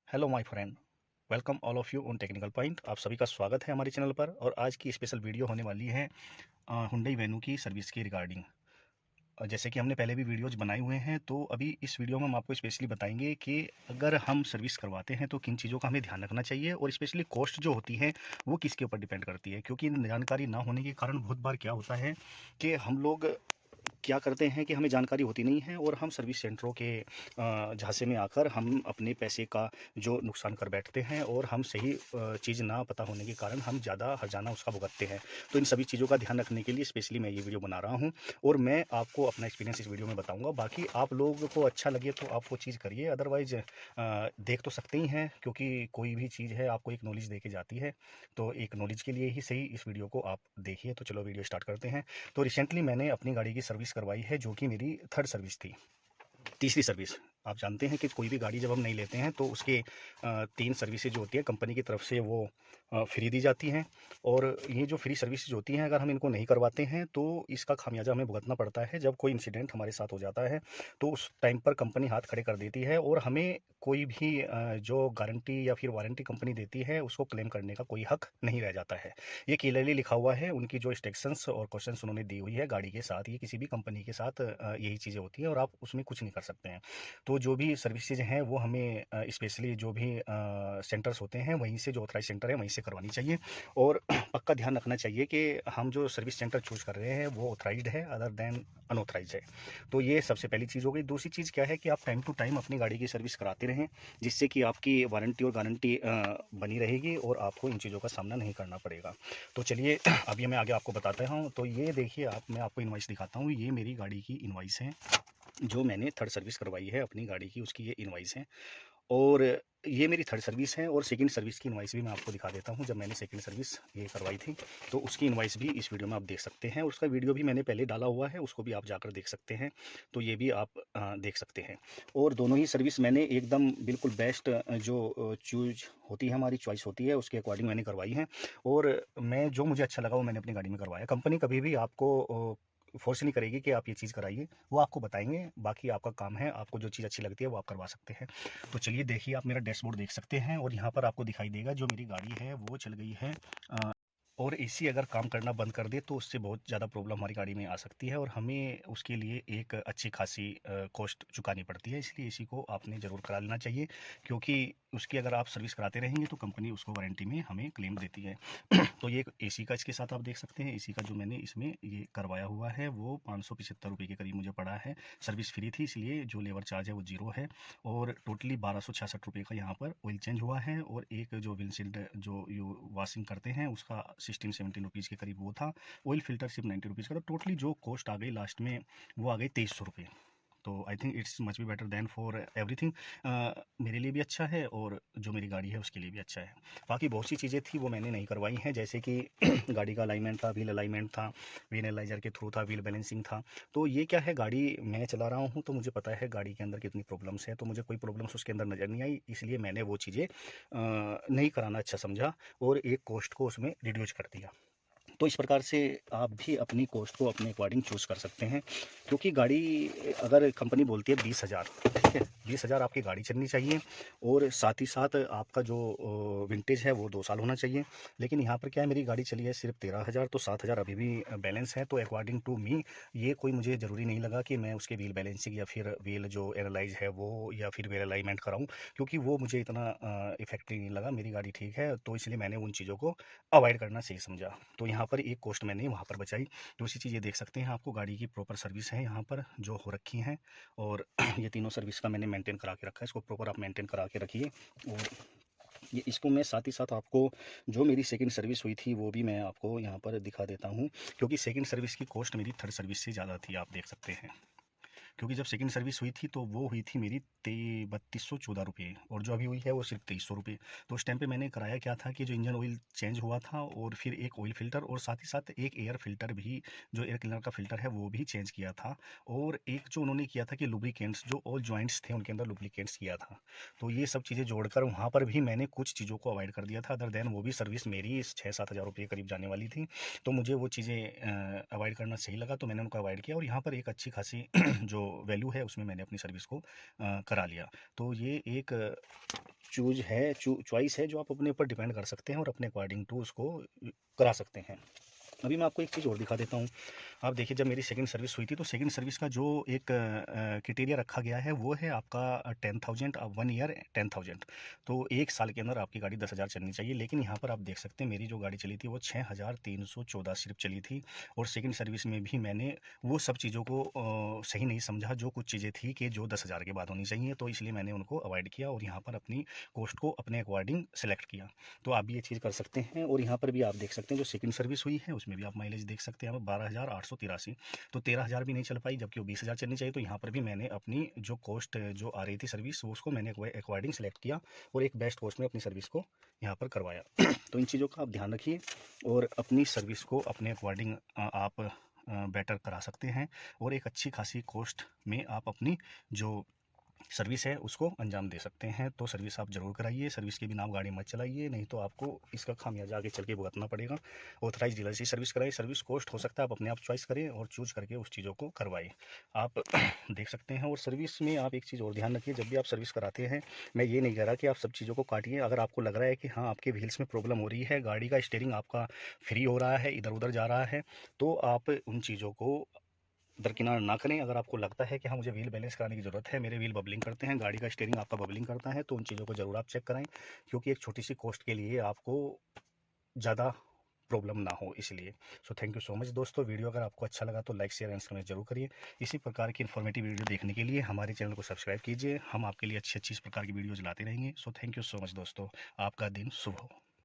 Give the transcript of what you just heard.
Hello my friend, welcome all of you on technical point. आप सभी का स्वागत है हमारे चैनल पर। और आज की स्पेशल वीडियो होने वाली है हुंडई वेन्यू की सर्विस के रिगार्डिंग। जैसे कि हमने पहले भी वीडियोज बनाए हुए हैं, तो अभी इस वीडियो में हम आपको स्पेशली बताएंगे कि अगर हम सर्विस करवाते हैं तो किन चीज़ों का हमें ध्यान रखना चाहिए, और स्पेशली कॉस्ट जो होती है वो किसके ऊपर डिपेंड करती है। क्योंकि जानकारी ना होने के कारण बहुत बार क्या होता है कि हम लोग क्या करते हैं कि हमें जानकारी होती नहीं है और हम सर्विस सेंटरों के झांसे में आकर हम अपने पैसे का जो नुकसान कर बैठते हैं, और हम सही चीज़ ना पता होने के कारण हम ज़्यादा हर्जाना उसका भुगतते हैं। तो इन सभी चीज़ों का ध्यान रखने के लिए स्पेशली मैं ये वीडियो बना रहा हूँ, और मैं आपको अपना एक्सपीरियंस इस वीडियो में बताऊँगा। बाकी आप लोगों को अच्छा लगे तो आप वो चीज़ करिए, अदरवाइज़ देख तो सकते ही हैं, क्योंकि कोई भी चीज़ है आपको एक नॉलेज दे के जाती है। तो एक नॉलेज के लिए ही सही इस वीडियो को आप देखिए। तो चलो वीडियो स्टार्ट करते हैं। तो रिसेंटली मैंने अपनी गाड़ी की सर्विस करवाई है, जो कि मेरी थर्ड सर्विस थी, तीसरी सर्विस। आप जानते हैं कि कोई भी गाड़ी जब हम नहीं लेते हैं तो उसके 3 सर्विसेज जो होती है कंपनी की तरफ से वो फ्री दी जाती हैं। और ये जो फ्री सर्विसेज होती हैं, अगर हम इनको नहीं करवाते हैं तो इसका खामियाजा हमें भुगतना पड़ता है। जब कोई इंसिडेंट हमारे साथ हो जाता है तो उस टाइम पर कंपनी हाथ खड़े कर देती है, और हमें कोई भी जो गारंटी या फिर वारंटी कंपनी देती है उसको क्लेम करने का कोई हक नहीं रह जाता है। ये क्लियरली लिखा हुआ है, उनकी जो इंस्ट्रक्शंस और क्वेश्चंस उन्होंने दी हुई है गाड़ी के साथ। ये किसी भी कंपनी के साथ यही चीज़ें होती हैं और आप उसमें कुछ नहीं कर सकते हैं। तो जो भी सर्विसेज हैं वो हमें स्पेशली जो भी सेंटर्स होते हैं वहीं से, जो ऑथराइज सेंटर है वहीं से करवानी चाहिए। और पक्का ध्यान रखना चाहिए कि हम जो सर्विस सेंटर चूज़ कर रहे हैं वो ऑथराइज्ड है अदर देन अनऑथराइज्ड है। तो ये सबसे पहली चीज़ हो गई। दूसरी चीज़ क्या है कि आप टाइम टू टाइम अपनी गाड़ी की सर्विस कराते रहें, जिससे कि आपकी वारंटी और गारंटी बनी रहेगी और आपको इन चीज़ों का सामना नहीं करना पड़ेगा। तो चलिए अभी मैं आगे आपको बताता हूँ। तो ये देखिए, मैं आपको इनवॉइस दिखाता हूँ। ये मेरी गाड़ी की इनवॉइस है, जो मैंने थर्ड सर्विस करवाई है अपनी गाड़ी की, उसकी ये इनवॉइस है। और ये मेरी थर्ड सर्विस है, और सेकंड सर्विस की इनवॉइस भी मैं आपको दिखा देता हूँ। जब मैंने सेकंड सर्विस ये करवाई थी तो उसकी इनवॉइस भी इस वीडियो में आप देख सकते हैं। उसका वीडियो भी मैंने पहले डाला हुआ है, उसको भी आप जाकर देख सकते हैं। तो ये भी आप देख सकते हैं। और दोनों ही सर्विस मैंने एकदम बिल्कुल बेस्ट जो चूज होती है, हमारी चॉइस होती है, उसके अकॉर्डिंग मैंने करवाई है। और मैं जो मुझे अच्छा लगा वो मैंने अपनी गाड़ी में करवाया। कंपनी कभी भी आपको फोर्स नहीं करेगी कि आप ये चीज़ कराइए, वो आपको बताएंगे। बाकी आपका काम है, आपको जो चीज़ अच्छी लगती है वो आप करवा सकते हैं। तो चलिए देखिए, आप मेरा डैशबोर्ड देख सकते हैं, और यहाँ पर आपको दिखाई देगा जो मेरी गाड़ी है वो चल गई है। और एसी अगर काम करना बंद कर दे तो उससे बहुत ज़्यादा प्रॉब्लम हमारी गाड़ी में आ सकती है, और हमें उसके लिए एक अच्छी खासी कॉस्ट चुकानी पड़ती है। इसलिए एसी को आपने ज़रूर करा लेना चाहिए, क्योंकि उसकी अगर आप सर्विस कराते रहेंगे तो कंपनी उसको वारंटी में हमें क्लेम देती है। तो ये एसी का इसके साथ आप देख सकते हैं। एसी का जो मैंने इसमें ये करवाया हुआ है वो 575 रुपये के करीब मुझे पड़ा है। सर्विस फ्री थी, इसलिए जो लेबर चार्ज है वो जीरो है। और टोटली 1266 रुपये का यहाँ पर ऑयल चेंज हुआ है, और एक जो विंडशील्ड जो यू वॉशिंग करते हैं उसका 16-17 रुपीज़ के करीब वो था। ऑयल फिल्टर सिर्फ 90 रुपीज़ का था। टोटली जो कॉस्ट आ गई लास्ट में वो आ गई 2300 रुपये। तो I think it's much be better than for everything. मेरे लिए भी अच्छा है और जो मेरी गाड़ी है उसके लिए भी अच्छा है। बाकी बहुत सी चीज़ें थी वो मैंने नहीं करवाई हैं, जैसे कि गाड़ी का अलाइनमेंट था, व्हील अलाइनमेंट था, व्हील एनालाइजर के थ्रू था, व्हील बैलेंसिंग था। तो ये क्या है, गाड़ी मैं चला रहा हूँ तो मुझे पता है गाड़ी के अंदर कितनी प्रॉब्लम्स है, तो मुझे कोई प्रॉब्लम्स उसके अंदर नज़र नहीं आई, इसलिए मैंने वो चीज़ें नहीं कराना अच्छा समझा, और एक कॉस्ट को उसमें रिड्यूस कर दिया। तो इस प्रकार से आप भी अपनी कॉस्ट को अपने अकॉर्डिंग चूज़ कर सकते हैं। क्योंकि गाड़ी अगर कंपनी बोलती है 20,000, ठीक है, 20,000 आपकी गाड़ी चलनी चाहिए, और साथ ही साथ आपका जो विंटेज है वो 2 साल होना चाहिए। लेकिन यहाँ पर क्या है, मेरी गाड़ी चली है सिर्फ 13,000, तो 7,000 अभी भी बैलेंस है। तो अकॉर्डिंग टू मी ये कोई मुझे ज़रूरी नहीं लगा कि मैं उसके व्हील बैलेंसिंग या फिर व्हील जो एनालाइज है वो, या फिर व्हील अलाइनमेंट कराऊँ, क्योंकि वो मुझे इतना इफेक्टिव नहीं लगा। मेरी गाड़ी ठीक है, तो इसलिए मैंने उन चीज़ों को अवॉइड करना सही समझा। तो यहाँ पर एक कॉस्ट मैंने वहाँ पर बचाई। दूसरी चीज़ ये देख सकते हैं, आपको गाड़ी की प्रॉपर सर्विस है यहाँ पर जो हो रखी हैं। और ये तीनों सर्विस का मैंने मेंटेन करा के रखा है, इसको प्रॉपर आप मेंटेन करा के रखिए। और ये इसको मैं साथ ही साथ आपको जो मेरी सेकंड सर्विस हुई थी वो भी मैं आपको यहाँ पर दिखा देता हूँ, क्योंकि सेकंड सर्विस की कॉस्ट मेरी थर्ड सर्विस से ज़्यादा थी, आप देख सकते हैं। क्योंकि जब सेकंड सर्विस हुई थी तो वो हुई थी मेरी 3214 रुपये, और जो अभी हुई है वो सिर्फ 2300 रुपये। तो उस टाइम पे मैंने कराया क्या था कि जो इंजन ऑयल चेंज हुआ था, और फिर एक ऑयल फिल्टर, और साथ ही साथ एक एयर फिल्टर भी, जो एयर क्लीनर का फिल्टर है वो भी चेंज किया था। और एक जो उन्होंने किया था कि लुब्रिकेंट्स, जो ऑल जॉइंट्स थे उनके अंदर लुब्रिकेंट्स किया था। तो ये सब चीज़ें जोड़कर वहाँ पर भी मैंने कुछ चीज़ों को अवॉइड कर दिया था। अदर देन वो भी सर्विस मेरी 6-7 हज़ार रुपये करीब जाने वाली थी। तो मुझे वो चीज़ें अवॉइड करना सही लगा, तो मैंने उनको अवॉइड किया। और यहाँ पर एक अच्छी खासी जो वैल्यू है उसमें मैंने अपनी सर्विस को करा लिया। तो ये एक चॉइस है जो आप अपने ऊपर डिपेंड कर सकते हैं और अपने अकॉर्डिंग टू उसको करा सकते हैं। अभी मैं आपको एक चीज़ और दिखा देता हूँ। आप देखिए, जब मेरी सेकंड सर्विस हुई थी तो सेकंड सर्विस का जो एक क्राइटेरिया रखा गया है वो है आपका 10,000 1 ईयर 10,000। तो 1 साल के अंदर आपकी गाड़ी 10,000 चलनी चाहिए। लेकिन यहाँ पर आप देख सकते हैं मेरी जो गाड़ी चली थी वो 6,314 सिर्फ चली थी। और सेकंड सर्विस में भी मैंने वो सब चीज़ों को सही नहीं समझा, जो कुछ चीज़ें थी कि जो 10,000 के बाद होनी चाहिए, तो इसलिए मैंने उनको अवॉइड किया और यहाँ पर अपनी कॉस्ट को अपने अकॉर्डिंग सेलेक्ट किया। तो आप भी ये चीज़ कर सकते हैं। और यहाँ पर भी आप देख सकते हैं जो सेकंड सर्विस हुई है उसमें भी आप माइलेज देख सकते हैं 12,883। तो 13,000 भी नहीं चल पाई, जबकि वो 20,000 चलनी चाहिए। तो यहाँ पर भी मैंने अपनी जो कॉस्ट जो आ रही थी सर्विस उसको मैंने अकॉर्डिंग सेलेक्ट किया और एक बेस्ट कॉस्ट में अपनी सर्विस को यहाँ पर करवाया। तो इन चीज़ों का आप ध्यान रखिए और अपनी सर्विस को अपने अकॉर्डिंग आप बेटर करा सकते हैं और एक अच्छी खासी कॉस्ट में आप अपनी जो सर्विस है उसको अंजाम दे सकते हैं। तो सर्विस आप ज़रूर कराइए, सर्विस के बिना आप गाड़ी मत चलाइए, नहीं तो आपको इसका खामियाजा आगे चल के भुगतना पड़ेगा। ऑथराइज डीलर से सर्विस कराइए। सर्विस कॉस्ट हो सकता है आप अपने आप चॉइस करें और चूज करके उस चीज़ों को करवाइए। आप देख सकते हैं। और सर्विस में आप एक चीज़ और ध्यान रखिए, जब भी आप सर्विस कराते हैं, मैं ये नहीं कह रहा कि आप सब चीज़ों को काटिए। अगर आपको लग रहा है कि हाँ आपके व्हील्स में प्रॉब्लम हो रही है, गाड़ी का स्टीयरिंग आपका फ्री हो रहा है, इधर उधर जा रहा है, तो आप उन चीज़ों को दरकिनार ना करें। अगर आपको लगता है कि हाँ मुझे व्हील बैलेंस कराने की ज़रूरत है, मेरे व्हील बबलिंग करते हैं, गाड़ी का स्टीयरिंग आपका बबलिंग करता है, तो उन चीज़ों को ज़रूर आप चेक कराएं, क्योंकि एक छोटी सी कॉस्ट के लिए आपको ज़्यादा प्रॉब्लम ना हो इसलिए। So thank you so much दोस्तों। वीडियो अगर आपको अच्छा लगा तो लाइक शेयर एंड कमेंट जरूर करिए। इसी प्रकार की इन्फॉर्मेटिव वीडियो देखने के लिए हमारे चैनल को सब्सक्राइब कीजिए। हम आपके लिए अच्छी अच्छी इस प्रकार की वीडियोज़ लाते रहेंगे। So thank you so much दोस्तों। आपका दिन शुभ हो।